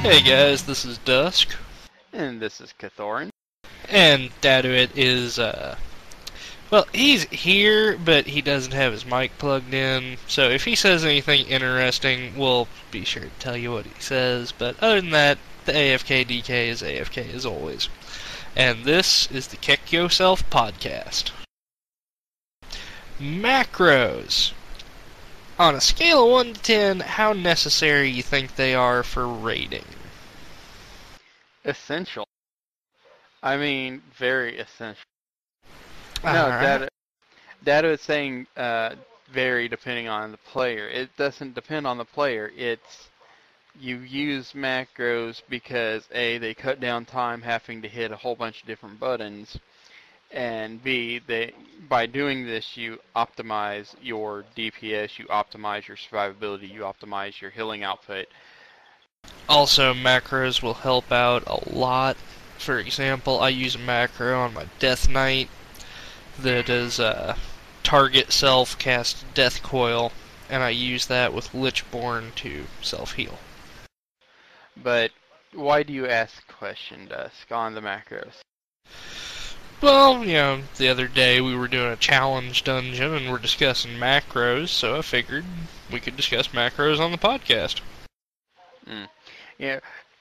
Hey guys, this is Dusk. And this is Cathorin. And Daduit is, well, he's here, but he doesn't have his mic plugged in, so if he says anything interesting, we'll be sure to tell you what he says, but other than that, the AFK DK is AFK as always. And this is the KEK YoSelf podcast. Macros. On a scale of 1 to 10, how necessary you think they are for raiding? Essential. I mean, very essential. Alright. Data is saying vary depending on the player. It doesn't depend on the player. It's you use macros because A, they cut down time having to hit a whole bunch of different buttons, and B, by doing this you optimize your DPS, you optimize your survivability, you optimize your healing output. Also, macros will help out a lot. For example, I use a macro on my Death Knight that is target self cast Death Coil, and I use that with Lichborn to self-heal. But why do you ask the question, Dusk, on the macros? Well, you know, the other day we were doing a challenge dungeon and we're discussing macros, so I figured we could discuss macros on the podcast. Yeah,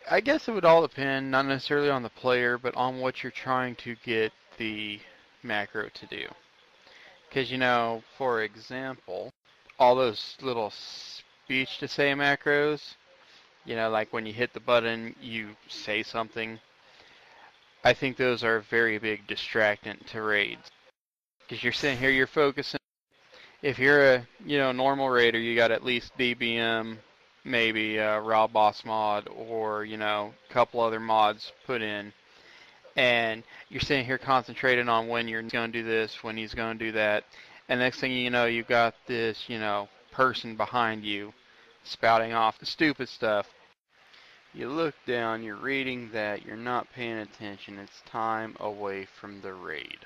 I guess it would all depend, not necessarily on the player, but on what you're trying to get the macro to do. Because, you know, for example, all those little speech to say macros, you know, like when you hit the button, you say something. I think those are a very big distractant to raids. Because you're sitting here, you're focusing. If you're a, normal raider, you got at least DBM, maybe raw boss mod, or, a couple other mods put in. And you're sitting here concentrating on when you're going to do this, when he's going to do that. And next thing you know, you've got this, person behind you spouting off stupid stuff. You look down, you're reading that, you're not paying attention, it's time away from the raid.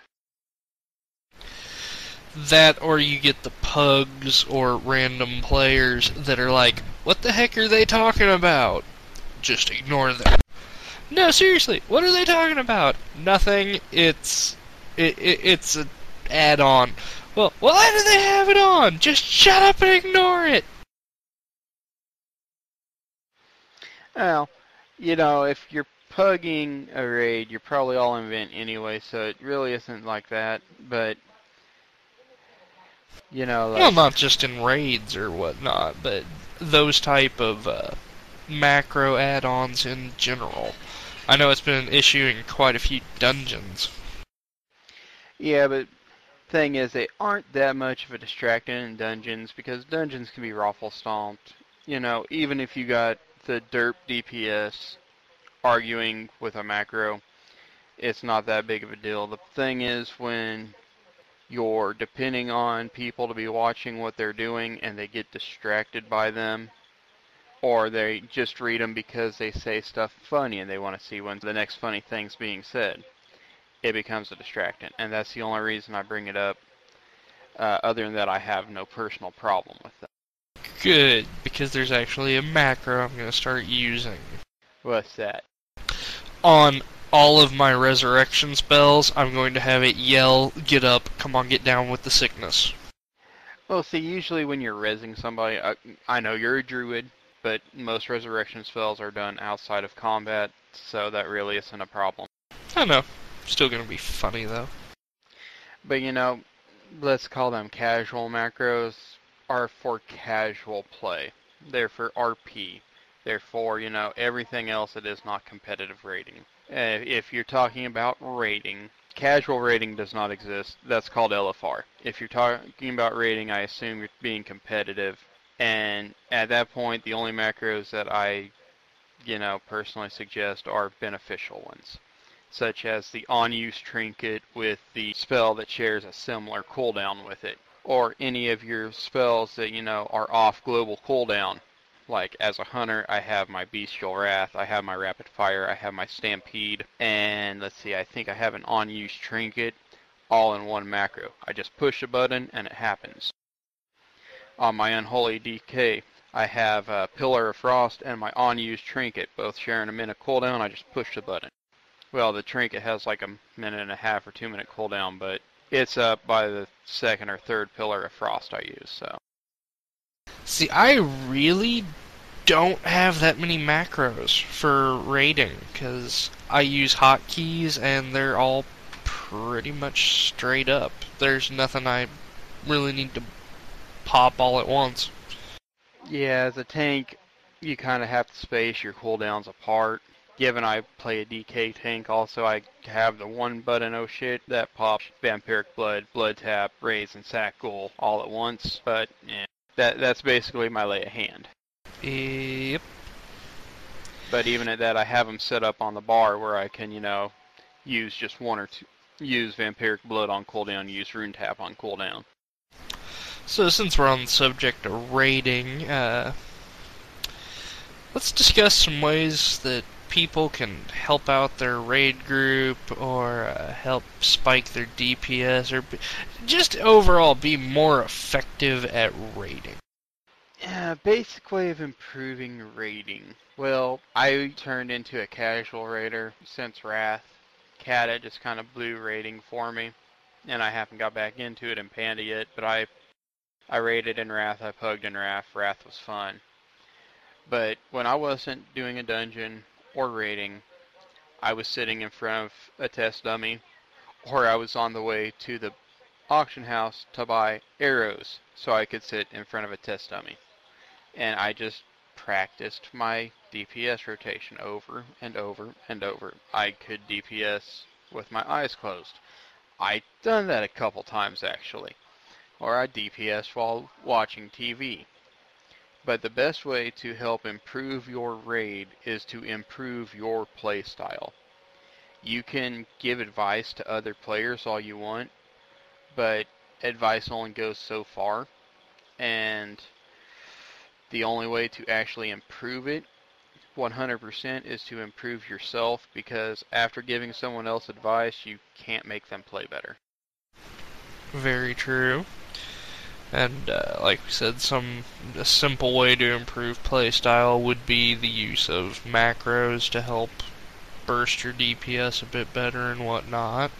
That, or you get the pugs or random players that are like, what the heck are they talking about? Just ignore them. No, seriously, what are they talking about? Nothing, it's an add-on. Well, why do they have it on? Just shut up and ignore it! Well, if you're pugging a raid, you're probably all in vent anyway, so it really isn't like that, but, Well, not just in raids or whatnot, but those type of macro add-ons in general. I know it's been an issue in quite a few dungeons. Yeah, but thing is, they aren't that much of a distraction in dungeons, because dungeons can be raffle stomped. Even if you got the derp DPS arguing with a macro, it's not that big of a deal. The thing is, when you're depending on people to be watching what they're doing and they get distracted by them, or they just read them because they say stuff funny and they want to see when the next funny thing's being said, it becomes a distractant. And that's the only reason I bring it up. Other than that, I have no personal problem with that. Good, because there's actually a macro I'm going to start using. What's that? On all of my resurrection spells, I'm going to have it yell, get up, come on, get down with the sickness. Well, see, usually when you're rezzing somebody, I know you're a druid, but most resurrection spells are done outside of combat, so that really isn't a problem. I know. Still going to be funny, though. But, let's call them casual macros, are for casual play. They're for RP. They're for, everything else that is not competitive raiding. If you're talking about raiding, casual raiding does not exist. That's called LFR. If you're talking about raiding, I assume you're being competitive. And at that point, the only macros that I personally suggest are beneficial ones, such as the on-use trinket with the spell that shares a similar cooldown with it, or any of your spells that, are off global cooldown. Like, as a hunter, I have my Bestial Wrath, I have my Rapid Fire, I have my Stampede, and let's see, I think I have an on-use trinket, all in one macro. I just push a button and it happens. On my Unholy DK, I have Pillar of Frost and my on-use trinket, both sharing a minute cooldown. I just push the button. Well, the trinket has like a minute and a half or 2-minute cooldown, but it's up by the second or third Pillar of Frost I use, so. See, I really don't have that many macros for raiding, because I use hotkeys and they're all pretty much straight up. There's nothing I really need to pop all at once. Yeah, as a tank, you kind of have to space your cooldowns apart. Given I play a DK tank, also I have the one button oh shit that pops Vampiric Blood, Blood Tap, Raise, and Sack Ghoul all at once. But yeah, that's basically my lay of hand. Yep. But even at that, I have them set up on the bar where I can, use just one or two, use Vampiric Blood on cooldown, use Rune Tap on cooldown. So since we're on the subject of raiding, let's discuss some ways that people can help out their raid group, or help spike their DPS, or just overall be more effective at raiding. Yeah, basic way of improving raiding. Well, I turned into a casual raider since Wrath. Kata just kind of blew raiding for me, and I haven't got back into it in Panda yet, but I raided in Wrath, I pugged in Wrath. Wrath was fun. But when I wasn't doing a dungeon or raiding, I was sitting in front of a test dummy, or I was on the way to the auction house to buy arrows so I could sit in front of a test dummy. And I just practiced my DPS rotation over and over and over. I could DPS with my eyes closed. I've done that a couple times actually. Or I DPS while watching TV. But the best way to help improve your raid is to improve your playstyle. You can give advice to other players all you want, but advice only goes so far, and the only way to actually improve it 100% is to improve yourself, because after giving someone else advice, you can't make them play better. Very true. And like we said, a simple way to improve playstyle would be the use of macros to help burst your DPS a bit better and whatnot.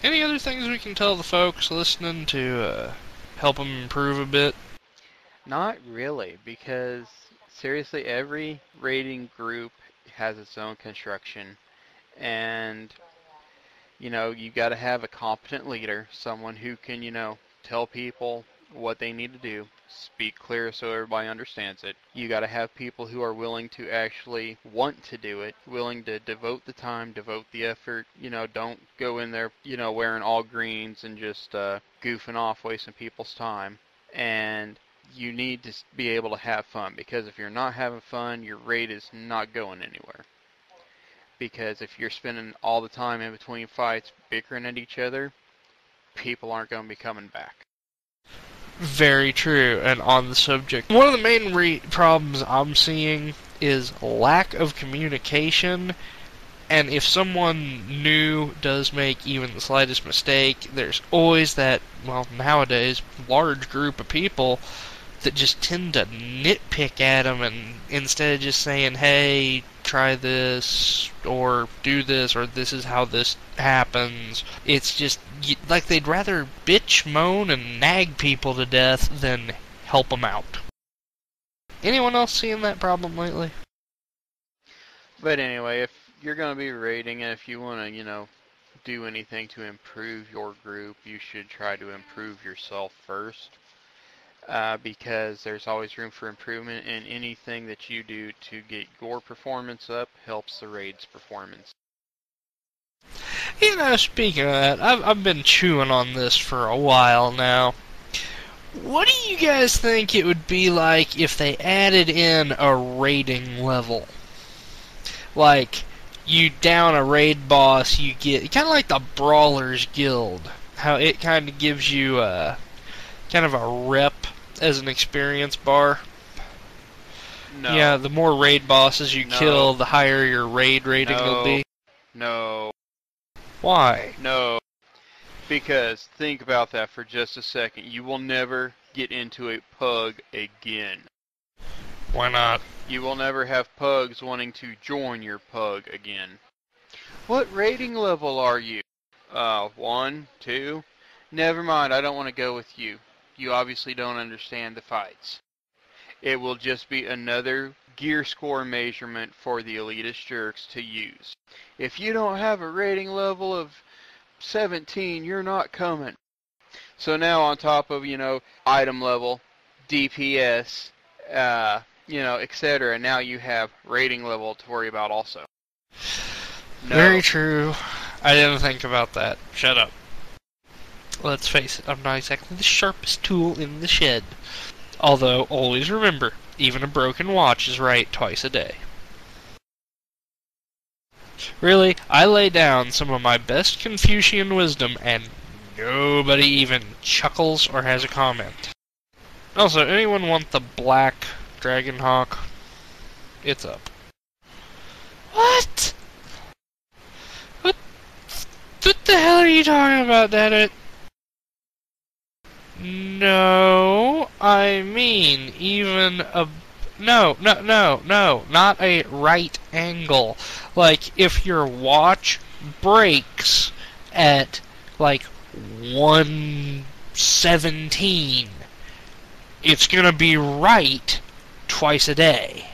Any other things we can tell the folks listening to help them improve a bit? Not really, because seriously, every raiding group has its own construction, and you got to have a competent leader, someone who can, tell people what they need to do, speak clear so everybody understands it. You got to have people who are willing to actually want to do it, willing to devote the time, devote the effort. Don't go in there, wearing all greens and just goofing off, wasting people's time. And you need to be able to have fun, because if you're not having fun, your raid is not going anywhere. Because if you're spending all the time in between fights bickering at each other, people aren't going to be coming back. Very true. And on the subject, one of the main problems I'm seeing is lack of communication. And if someone new does make even the slightest mistake, there's always that, well, nowadays, large group of people that just tend to nitpick at them, and instead of just saying, hey, try this, or do this, or this is how this happens, it's just like they'd rather bitch, moan, and nag people to death than help them out. Anyone else seeing that problem lately? But anyway, if you're going to be raiding, and if you want to, do anything to improve your group, you should try to improve yourself first. Because there's always room for improvement, and anything that you do to get your performance up helps the raid's performance. Speaking of that, I've been chewing on this for a while now. What do you guys think it would be like if they added in a rating level? Like, you down a raid boss, you get kind of like the Brawlers Guild. How it kind of gives you kind of a rep as an experience bar. Yeah, No. the more raid bosses you No. kill, the higher your raid rating will be. No. Why? No. Because think about that for just a second. You will never get into a pug again. Why not? You will never have pugs wanting to join your pug again. What rating level are you? 1, 2? Never mind, I don't want to go with you. You obviously don't understand the fights. It will just be another gear score measurement for the elitist jerks to use. If you don't have a rating level of 17, you're not coming. So now on top of, item level, DPS, etc., now you have rating level to worry about also. No. Very true. I didn't think about that. Shut up. Let's face it, I'm not exactly the sharpest tool in the shed. Although, always remember, even a broken watch is right twice a day. Really, I lay down some of my best Confucian wisdom and nobody even chuckles or has a comment. Also, anyone want the black Dragonhawk? It's up. What? What the hell are you talking about, Dammit? No, I mean even a... No, not a right angle. Like, if your watch breaks at, like, 117, it's gonna be right twice a day.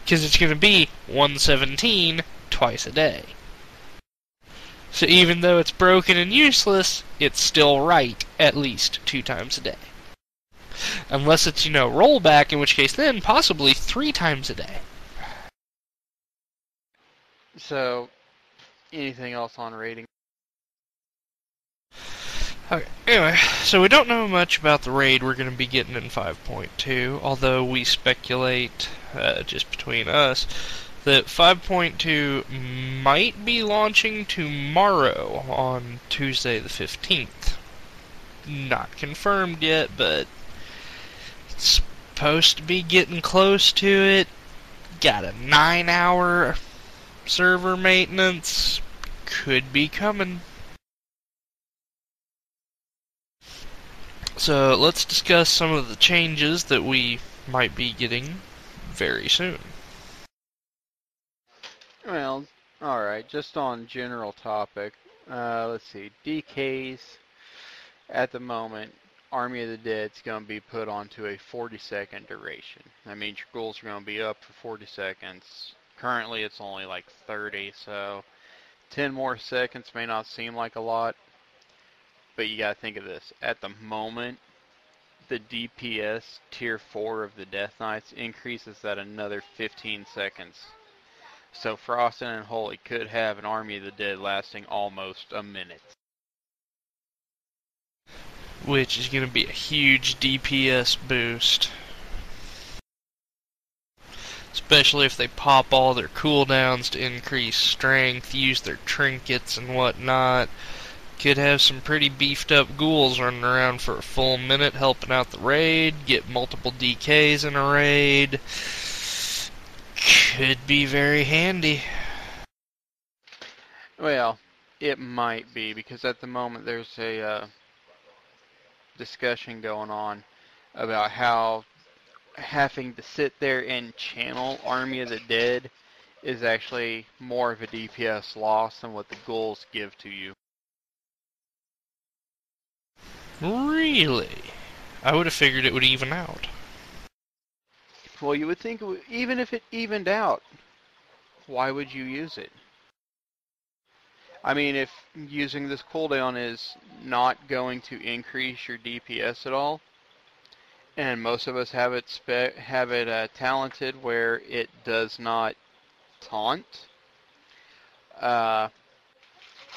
Because it's gonna be 117 twice a day. So even though it's broken and useless, it's still right at least 2 times a day. Unless it's, rollback, in which case then possibly 3 times a day. So, anything else on rating? Okay, anyway, so we don't know much about the raid we're going to be getting in 5.2, although we speculate, just between us, that 5.2 might be launching tomorrow on Tuesday the 15th. Not confirmed yet, but it's supposed to be getting close to it. Got a 9-hour server maintenance. Could be coming. So let's discuss some of the changes that we might be getting very soon. Well, alright, just on general topic. Let's see, DKs at the moment, Army of the Dead's going to be put onto a 40-second duration. That means your ghouls are going to be up for 40 seconds. Currently it's only like 30, so 10 more seconds may not seem like a lot, but you got to think of this. At the moment, the DPS tier 4 of the Death Knights increases at another 15 seconds. So Frost and Holy could have an Army of the Dead lasting almost a minute. Which is going to be a huge DPS boost. Especially if they pop all their cooldowns to increase strength, use their trinkets and whatnot. Could have some pretty beefed up ghouls running around for a full minute helping out the raid, get multiple DKs in a raid. Could be very handy. Well, it might be, because at the moment there's a discussion going on about how having to sit there and channel Army of the Dead is actually more of a DPS loss than what the ghouls give to you. Really? I would have figured it would even out. Well, you would think, even if it evened out, why would you use it? I mean, if using this cooldown is not going to increase your DPS at all, and most of us have it talented where it does not taunt,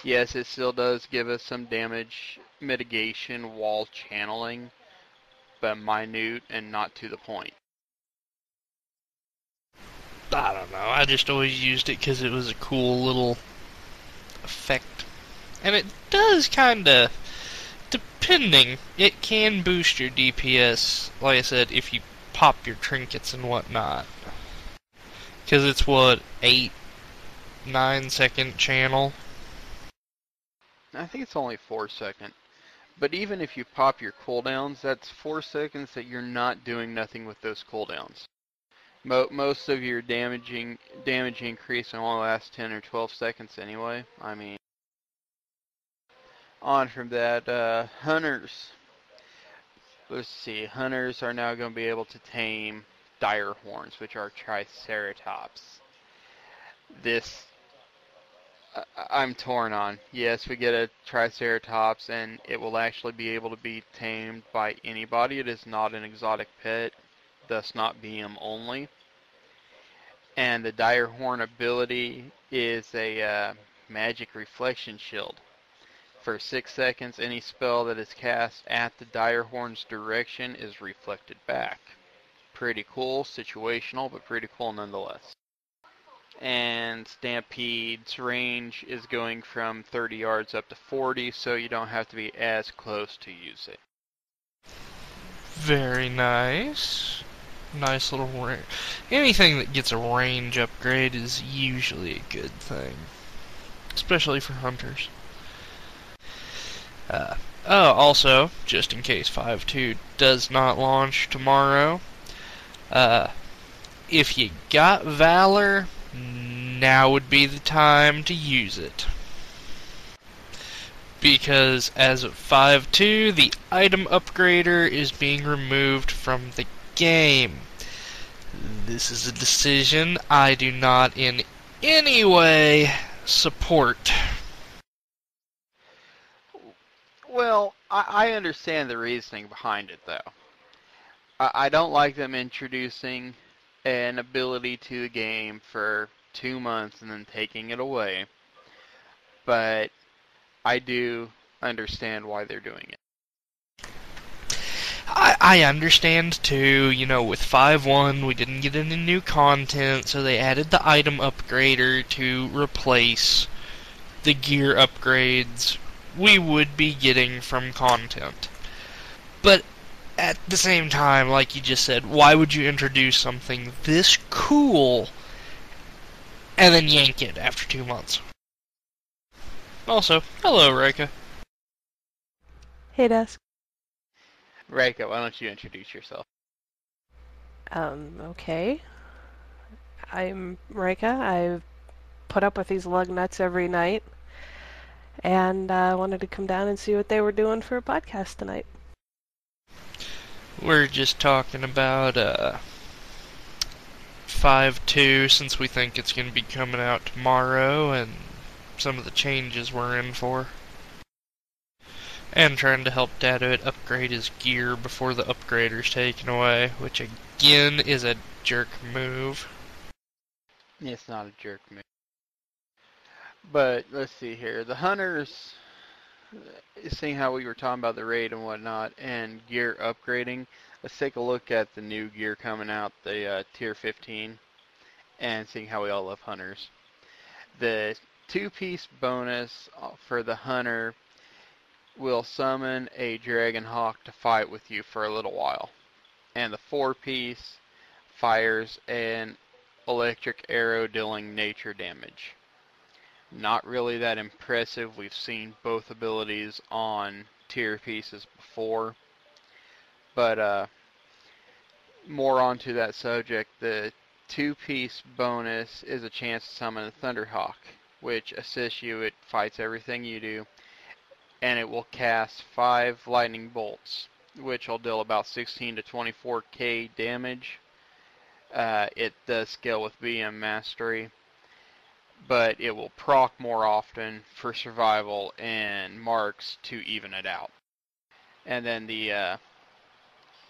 yes, it still does give us some damage, mitigation while channeling, but minute and not to the point. I don't know. I just always used it because it was a cool little effect. And it does kind of, depending, it can boost your DPS, like I said, if you pop your trinkets and whatnot. Because it's, 8-9 second channel? I think it's only 4 seconds. But even if you pop your cooldowns, that's 4 seconds that you're not doing nothing with those cooldowns. Most of your damage increase only lasts 10 or 12 seconds anyway. I mean, on from that, hunters. Let's see, hunters are now going to be able to tame dire horns, which are triceratops. This, I'm torn on. Yes, we get a triceratops, and it will actually be able to be tamed by anybody. It is not an exotic pet, thus not BM only. And the dire horn ability is a magic reflection shield. For 6 seconds, any spell that is cast at the dire horn's direction is reflected back. Pretty cool, situational, but pretty cool nonetheless. And Stampede's range is going from 30 yards up to 40, so you don't have to be as close to use it. Very nice. Nice little range. Anything that gets a range upgrade is usually a good thing. Especially for hunters. Also, just in case 5.2 does not launch tomorrow, if you got Valor, now would be the time to use it. Because as of 5.2, the item upgrader is being removed from the game. This is a decision I do not in any way support. Well, I understand the reasoning behind it, though. I don't like them introducing an ability to the game for 2 months and then taking it away. But I do understand why they're doing it. I understand too, with 5.1 we didn't get any new content, so they added the item upgrader to replace the gear upgrades we would be getting from content. But at the same time, like you just said, why would you introduce something this cool and then yank it after 2 months? Also, hello, Reika. Hey, Desk. Reika, why don't you introduce yourself? Okay. I'm Reika. I put up with these lug nuts every night, and I wanted to come down and see what they were doing for a podcast tonight. We're just talking about 5.2 since we think it's going to be coming out tomorrow and some of the changes we're in for. And trying to help Dadoit upgrade his gear before the upgrader's taken away, which again is a jerk move. It's not a jerk move. But let's see here. The hunters, seeing how we were talking about the raid and whatnot and gear upgrading, let's take a look at the new gear coming out, the tier 15, and seeing how we all love hunters. The 2-piece bonus for the hunter will summon a Dragonhawk to fight with you for a little while. And the 4-piece fires an electric arrow dealing nature damage. Not really that impressive. We've seen both abilities on tier pieces before. But more onto that subject, the 2-piece bonus is a chance to summon a Thunderhawk, which assists you. It fights everything you do, and it will cast 5 lightning bolts, which will deal about 16 to 24k damage. It does scale with BM mastery, but it will proc more often for survival and marks to even it out. And then the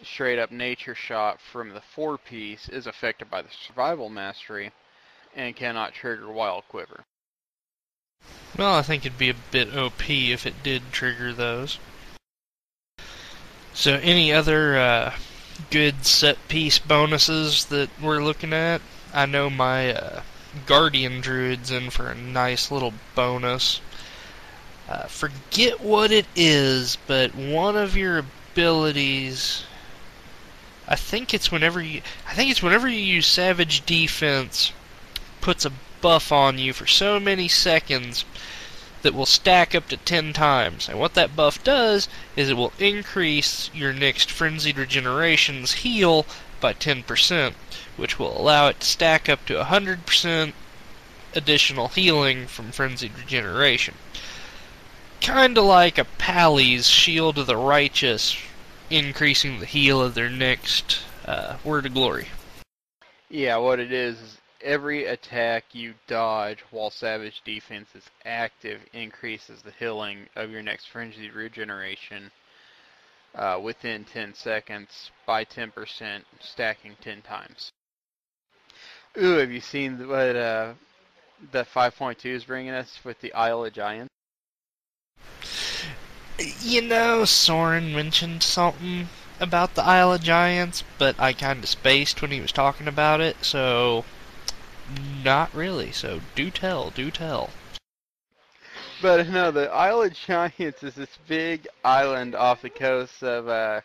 straight up nature shot from the 4-piece is affected by the survival mastery and cannot trigger wild quiver. Well, I think it'd be a bit OP if it did trigger those. So, any other good set piece bonuses that we're looking at? I know my Guardian Druid's in for a nice little bonus. Forget what it is, but one of your abilities. I think it's whenever you use Savage Defense, puts a buff on you for so many seconds that will stack up to 10 times. And what that buff does is it will increase your next Frenzied Regeneration's heal by 10%, which will allow it to stack up to 100% additional healing from Frenzied Regeneration. Kinda like a Pally's Shield of the Righteous, increasing the heal of their next Word of Glory. Yeah, what it is every attack you dodge while Savage Defense is active increases the healing of your next Frenzied Regeneration within 10 seconds by 10%, stacking 10 times. Ooh, have you seen what the 5.2 is bringing us with the Isle of Giants? You know, Soren mentioned something about the Isle of Giants, but I kinda spaced when he was talking about it, so not really. So do tell, do tell. But no, the Isle of Giants is this big island off the coast of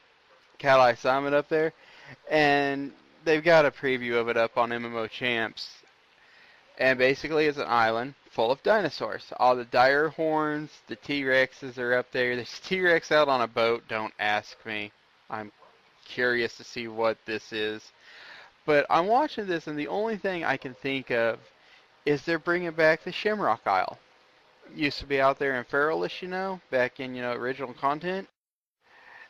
Calais Summit up there, and they've got a preview of it up on MMO Champs. And basically, it's an island full of dinosaurs. All the dire horns, the T-Rexes are up there. There's T-Rex out on a boat. Don't ask me. I'm curious to see what this is. But I'm watching this, and the only thing I can think of is they're bringing back the Shamrock Isle. Used to be out there in Feralish, back in, original content.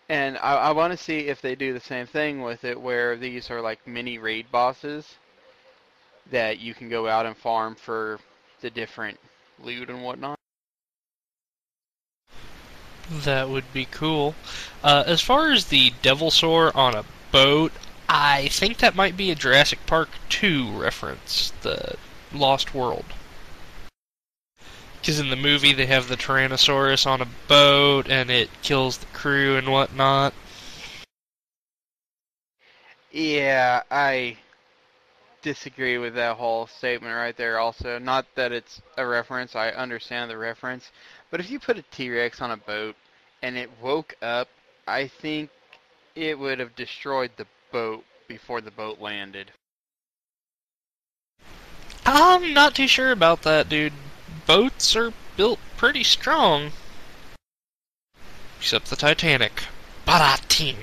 And I want to see if they do the same thing with it, where these are like mini raid bosses that you can go out and farm for the different loot and whatnot. That would be cool. As far as the Devilsaur on a boat, I think that might be a Jurassic Park 2 reference, the Lost World. Because in the movie they have the Tyrannosaurus on a boat and it kills the crew and whatnot. Yeah, I disagree with that whole statement right there also. Not that it's a reference, I understand the reference. But if you put a T-Rex on a boat and it woke up, I think it would have destroyed the boat before the boat landed. I'm not too sure about that, dude. Boats are built pretty strong. Except the Titanic. Barating.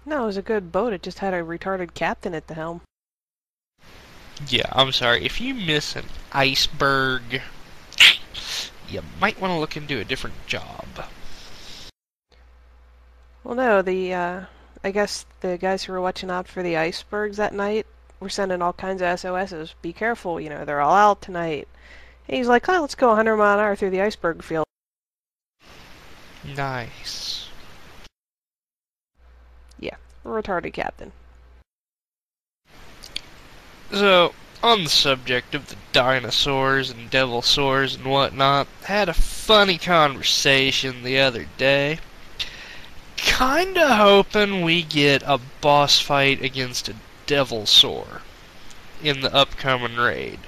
No, it was a good boat. It just had a retarded captain at the helm. Yeah, I'm sorry. If you miss an iceberg, you might want to look into a different job. Well, no, I guess the guys who were watching out for the icebergs that night were sending all kinds of SOSs. Be careful, they're all out tonight. And he's like, oh, let's go 100 mile an hour through the iceberg field. Nice. Yeah, retarded captain. So, on the subject of the dinosaurs and devilsaurs and whatnot, had a funny conversation the other day. Kinda hoping we get a boss fight against a devilsaur in the upcoming raid.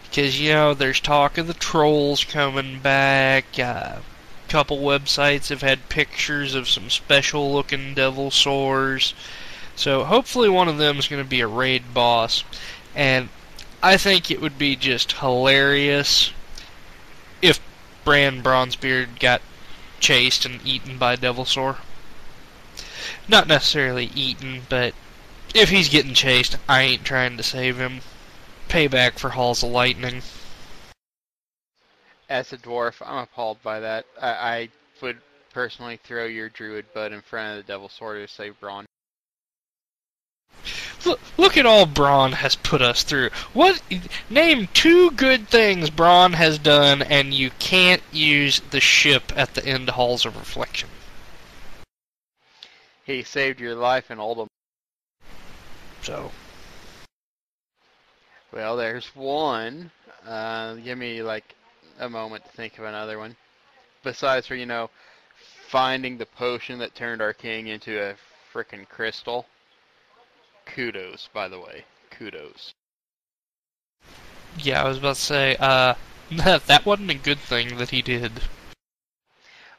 Because, there's talk of the trolls coming back. Couple websites have had pictures of some special looking devilsaurs. So hopefully one of them is going to be a raid boss. And I think it would be just hilarious if Bran Bronzebeard got chased and eaten by a devilsaur. Not necessarily eaten, but if he's getting chased, I ain't trying to save him. Payback for Halls of Lightning. As a dwarf, I'm appalled by that. I would personally throw your druid butt in front of the Devilsaur to save Braun. Look at all Braun has put us through. Name 2 good things Braun has done, and you can't use the ship at the end of Halls of Reflection. He saved your life in Oldham. So, well, there's one. Give me like a moment to think of another one. Besides for, finding the potion that turned our king into a frickin' crystal. Kudos, by the way. Kudos. Yeah, I was about to say, that wasn't a good thing that he did.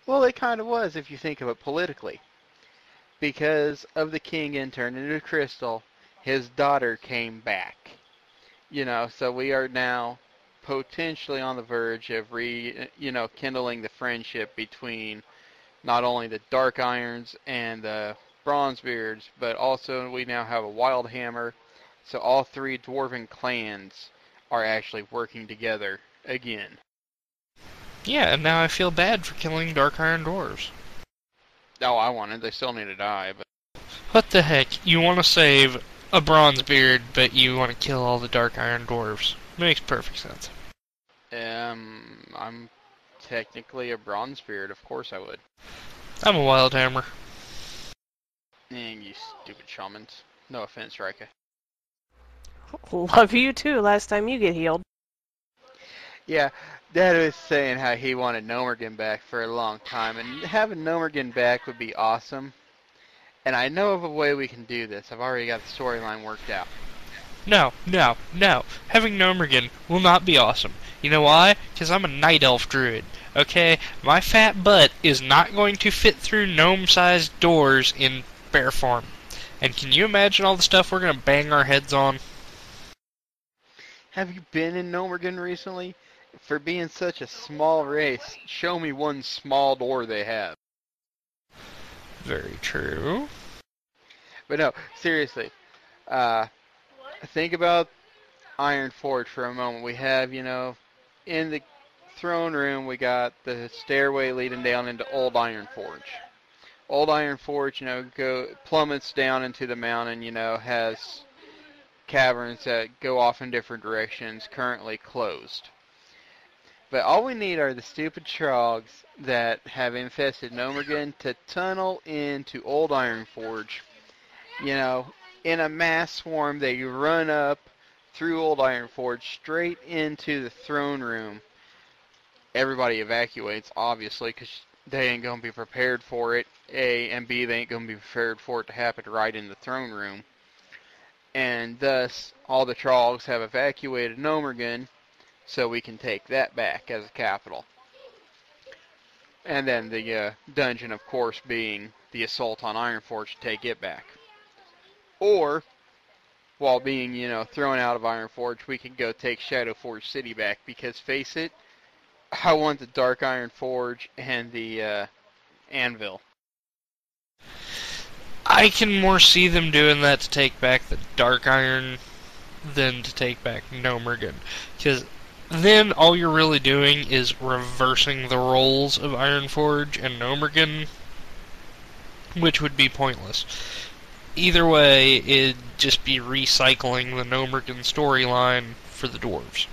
Well, it kind of was if you think of it politically. Because of the king getting turned into a crystal, his daughter came back. So we are now potentially on the verge of kindling the friendship between not only the Dark Irons and the Bronzebeards, but also we now have a Wild Hammer. So all three dwarven clans are actually working together again. Yeah, and now I feel bad for killing Dark Iron Dwarves. Oh, I wanted. They still need to die, but... What the heck? You want to save a Bronzebeard, but you want to kill all the Dark Iron Dwarves. Makes perfect sense. I'm technically a Bronzebeard. Of course I would. I'm a Wild Hammer. And you stupid shamans. No offense, Rika. Love you too, last time you get healed. Yeah, Dad was saying how he wanted Nomergan back for a long time, and having Nomergan back would be awesome. And I know of a way we can do this. I've already got the storyline worked out. No. Having Nomergan will not be awesome. You know why? Because I'm a Night Elf Druid. Okay? My fat butt is not going to fit through gnome-sized doors in bear form. And can you imagine all the stuff we're going to bang our heads on? Have you been in Nomergan recently? For being such a small race, show me one small door they have. Very true. But no, seriously. Think about Ironforge for a moment. We have, in the throne room, we got the stairway leading down into Old Ironforge. Old Ironforge, plummets down into the mountain, has caverns that go off in different directions, currently closed. But all we need are the stupid trogs that have infested Nomergan to tunnel into Old Ironforge. In a mass swarm, they run up through Old Ironforge straight into the throne room. Everybody evacuates, obviously, because they ain't going to be prepared for it, A, and B, they ain't going to be prepared for it to happen right in the throne room. And thus, all the trogs have evacuated Nomergan, so we can take that back as a capital. And then the dungeon, of course, being the assault on Ironforge to take it back. Or, while being, thrown out of Ironforge, we can go take Shadowforge City back, because face it, I want the Dark Iron Forge and the Anvil. I can more see them doing that to take back the Dark Iron than to take back Nomergan. Because then all you're really doing is reversing the roles of Ironforge and Nomergan, which would be pointless. Either way, it'd just be recycling the Nomergan storyline for the dwarves.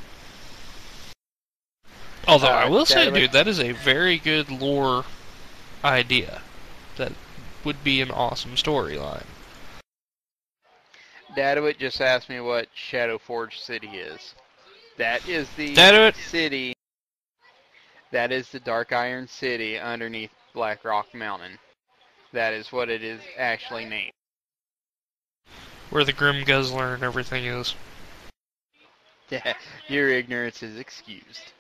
Although I will say, dude, that is a very good lore idea. That would be an awesome storyline. Dadawit just asked me what Shadowforge City is. That is the city. That is the Dark Iron City underneath Black Rock Mountain. That is what it is actually named. Where the Grim Guzzler and everything is. Yeah, your ignorance is excused.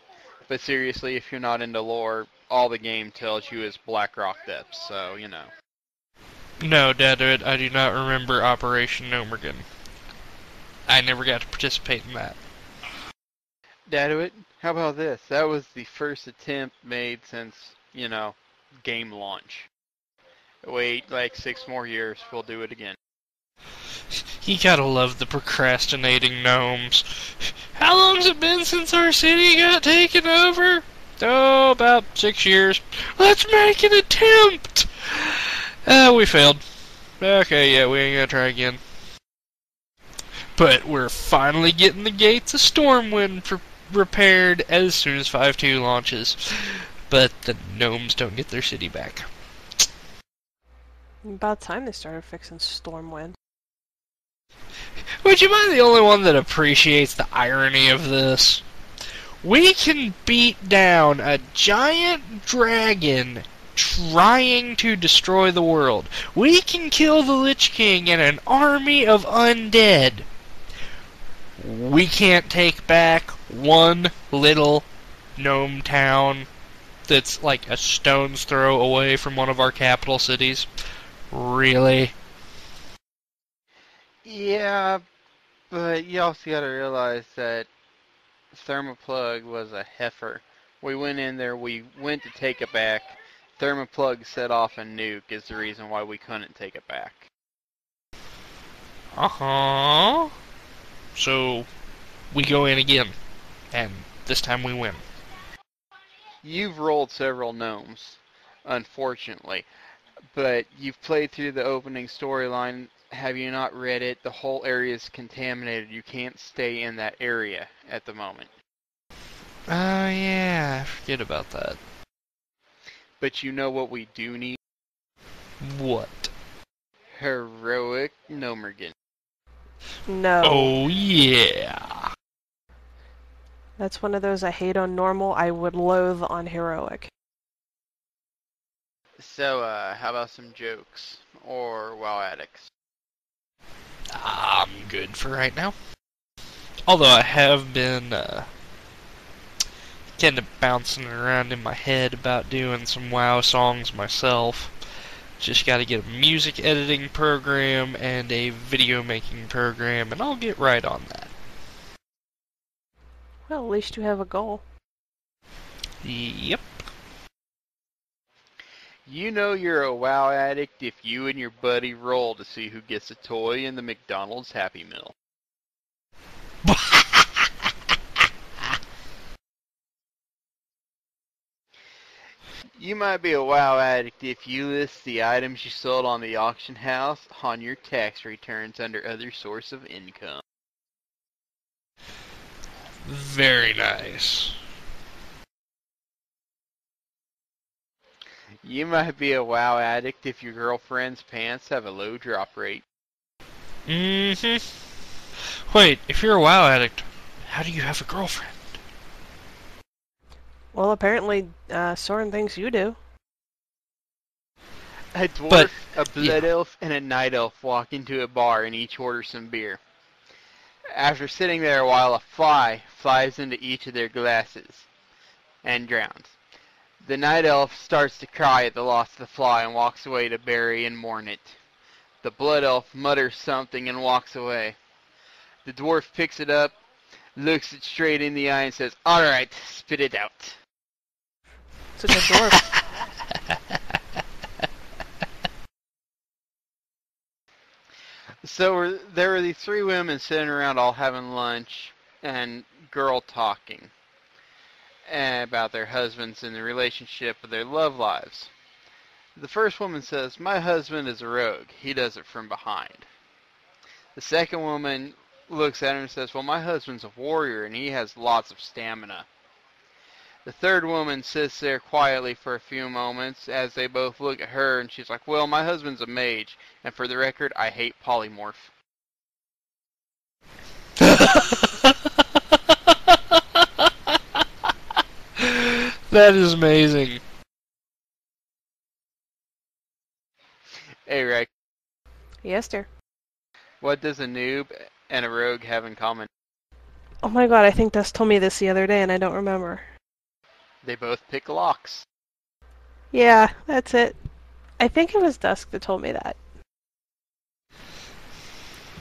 But seriously, if you're not into lore, all the game tells you is Black Rock Depths, so, No, Dadawit, I do not remember Operation Nomergan. I never got to participate in that. Dadawit, how about this? That was the first attempt made since, game launch. Wait, like 6 more years, we'll do it again. You gotta love the procrastinating gnomes. How long's it been since our city got taken over? Oh, about 6 years. Let's make an attempt! We failed. Okay, yeah, we ain't gonna try again. But we're finally getting the gates of Stormwind repaired as soon as 5.2 launches. But the gnomes don't get their city back. About time they started fixing Stormwind. Would you mind the only one that appreciates the irony of this? We can beat down a giant dragon trying to destroy the world. We can kill the Lich King and an army of undead. We can't take back one little gnome town that's like a stone's throw away from one of our capital cities. Really? Yeah, but you also gotta realize that Thermoplug was a heifer. We went in there, we went to take it back. Thermoplug set off a nuke is the reason why we couldn't take it back. Uh-huh. So, we go in again, and this time we win. You've rolled several gnomes, unfortunately, but you've played through the opening storyline. Have you not read it? The whole area is contaminated. You can't stay in that area at the moment. Oh, yeah, I forget about that. But you know what we do need? What? Heroic Gnomergan. No. Oh, yeah. That's one of those I hate on normal, I would loathe on heroic. So, how about some jokes? Or WoW addicts? I'm good for right now. Although I have been kind of bouncing around in my head about doing some WoW songs myself. Just gotta get a music editing program and a video making program, and I'll get right on that. Well, at least you have a goal. Yep. You know you're a WoW addict if you and your buddy roll to see who gets a toy in the McDonald's Happy Meal. You might be a WoW addict if you list the items you sold on the auction house on your tax returns under other source of income. Very nice. You might be a WoW addict if your girlfriend's pants have a low drop rate. Mm-hmm. Wait, if you're a WoW addict, how do you have a girlfriend? Well, apparently, Soren thinks you do. A dwarf, But, a blood yeah. elf, and a night elf walk into a bar and each order some beer. After sitting there a while, a fly flies into each of their glasses and drowns. The night elf starts to cry at the loss of the fly and walks away to bury and mourn it. The blood elf mutters something and walks away. The dwarf picks it up, looks it straight in the eye and says, "Alright, spit it out." Such a dwarf. So there were these three women sitting around all having lunch and girl talking about their husbands and the relationship of their love lives. The first woman says, "My husband is a rogue. He does it from behind." The second woman looks at him and says, "Well, my husband's a warrior and he has lots of stamina." The third woman sits there quietly for a few moments as they both look at her and she's like, "Well, my husband's a mage, and for the record, I hate polymorph." That is amazing. Hey, Rick, Yes, dear. what does a noob and a rogue have in common? Oh my god, I think Dust told me this the other day and I don't remember. They both pick locks. Yeah, that's it. I think it was Dusk that told me that.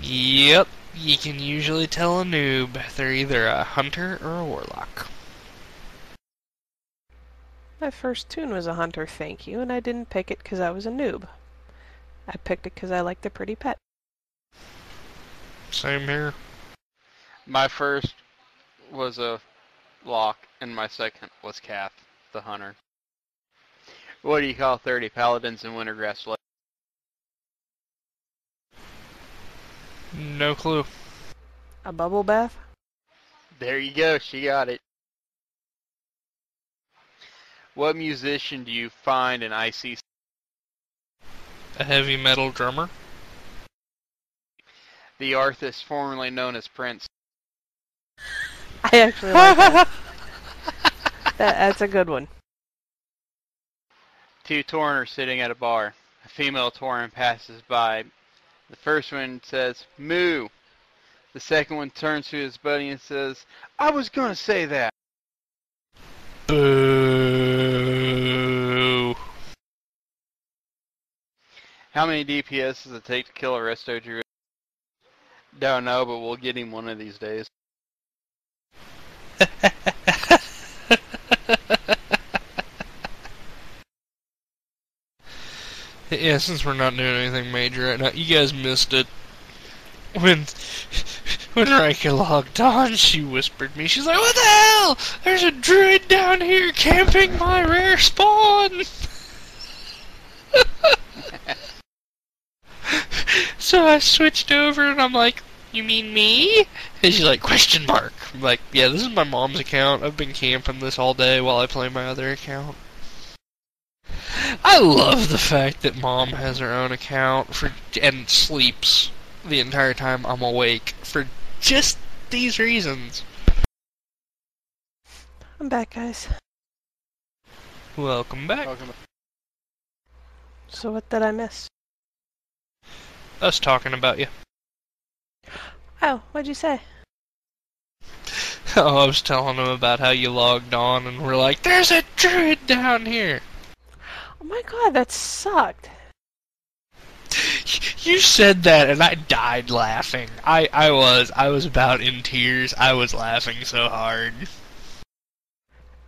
Yep, you can usually tell a noob. They're either a hunter or a warlock. My first tune was a hunter, thank you, and I didn't pick it because I was a noob. I picked it because I liked a pretty pet. Same here. My first was a lock, and my second was Kath, the hunter. What do you call 30 paladins in Wintergrass Lake? No clue. A bubble bath? There you go, she got it. What musician do you find in IC? A heavy metal drummer? The artist formerly known as Prince. I actually like that. That's a good one. Two Tauren are sitting at a bar. A female Tauren passes by. The first one says, "Moo." The second one turns to his buddy and says, "I was gonna say that." Boo. How many DPS does it take to kill a resto druid? Don't know, but we'll get him one of these days. Yeah, since we're not doing anything major right now, you guys missed it. When Rika logged on, she whispered me, she's like, "What the hell? There's a druid down here camping my rare spawn!" So I switched over and I'm like, "You mean me?" And she's like, "Question mark." I'm like, "Yeah, this is my mom's account. I've been camping this all day while I play my other account." I love the fact that Mom has her own account and sleeps the entire time I'm awake for just these reasons. I'm back, guys. Welcome back. Welcome. So what did I miss? Us talking about you. Oh, what'd you say? Oh, I was telling them about how you logged on and we're like, "There's a druid down here." Oh my god, that sucked. You said that and I died laughing. I was about in tears. I was laughing so hard.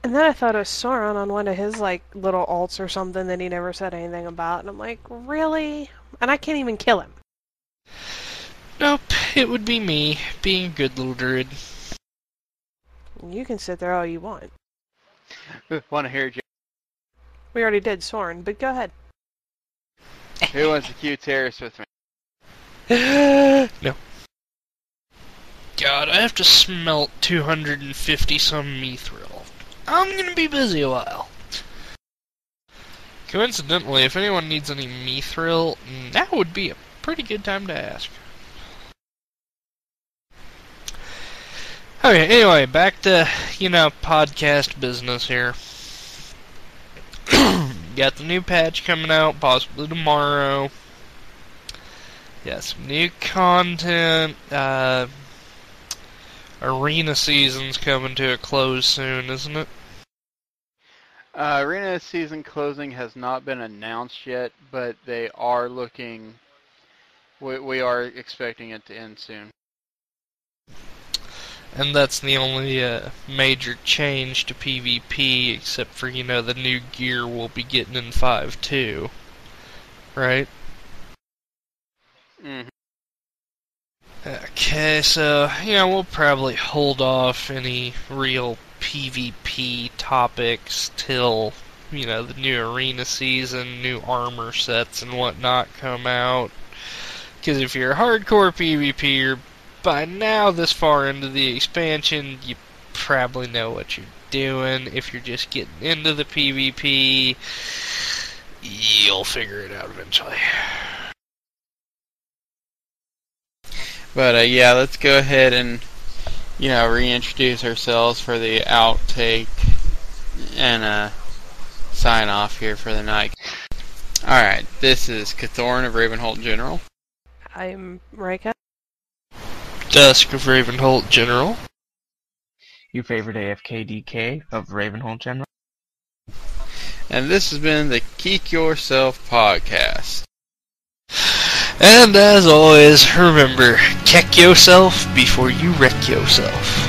And then I thought it was Sauron on one of his, like, little alts or something that he never said anything about. And I'm like, really? And I can't even kill him. Nope, it would be me, being a good little druid. You can sit there all you want. Want to hear, Jay? We already did Soren, but go ahead. Who wants to queue terrorist with me? No. God, I have to smelt 250 some mithril. I'm gonna be busy a while. Coincidentally, if anyone needs any mithril, now would be a pretty good time to ask. Okay, anyway, back to, podcast business here. Got the new patch coming out, possibly tomorrow. Got some new content. Arena season's coming to a close soon, isn't it? Arena season closing has not been announced yet, but they are looking. We are expecting it to end soon. And that's the only major change to PvP, except for, the new gear we'll be getting in 5.2. Right? Mm-hmm. Okay, so, we'll probably hold off any real PvP topics till, the new arena season, new armor sets and whatnot come out. Because if you're a hardcore PvPer, by now, this far into the expansion, you probably know what you're doing. If you're just getting into the PvP, you'll figure it out eventually. But yeah, let's go ahead and reintroduce ourselves for the outtake and sign off here for the night. All right, this is Kathorn of Ravenholdt General. I'm Rika. Dusk of Ravenholdt General. Your favorite AFKDK of Ravenholdt General. And this has been the KEK YoSelf podcast. And as always, remember, KEK YoSelf before you wreck yourself.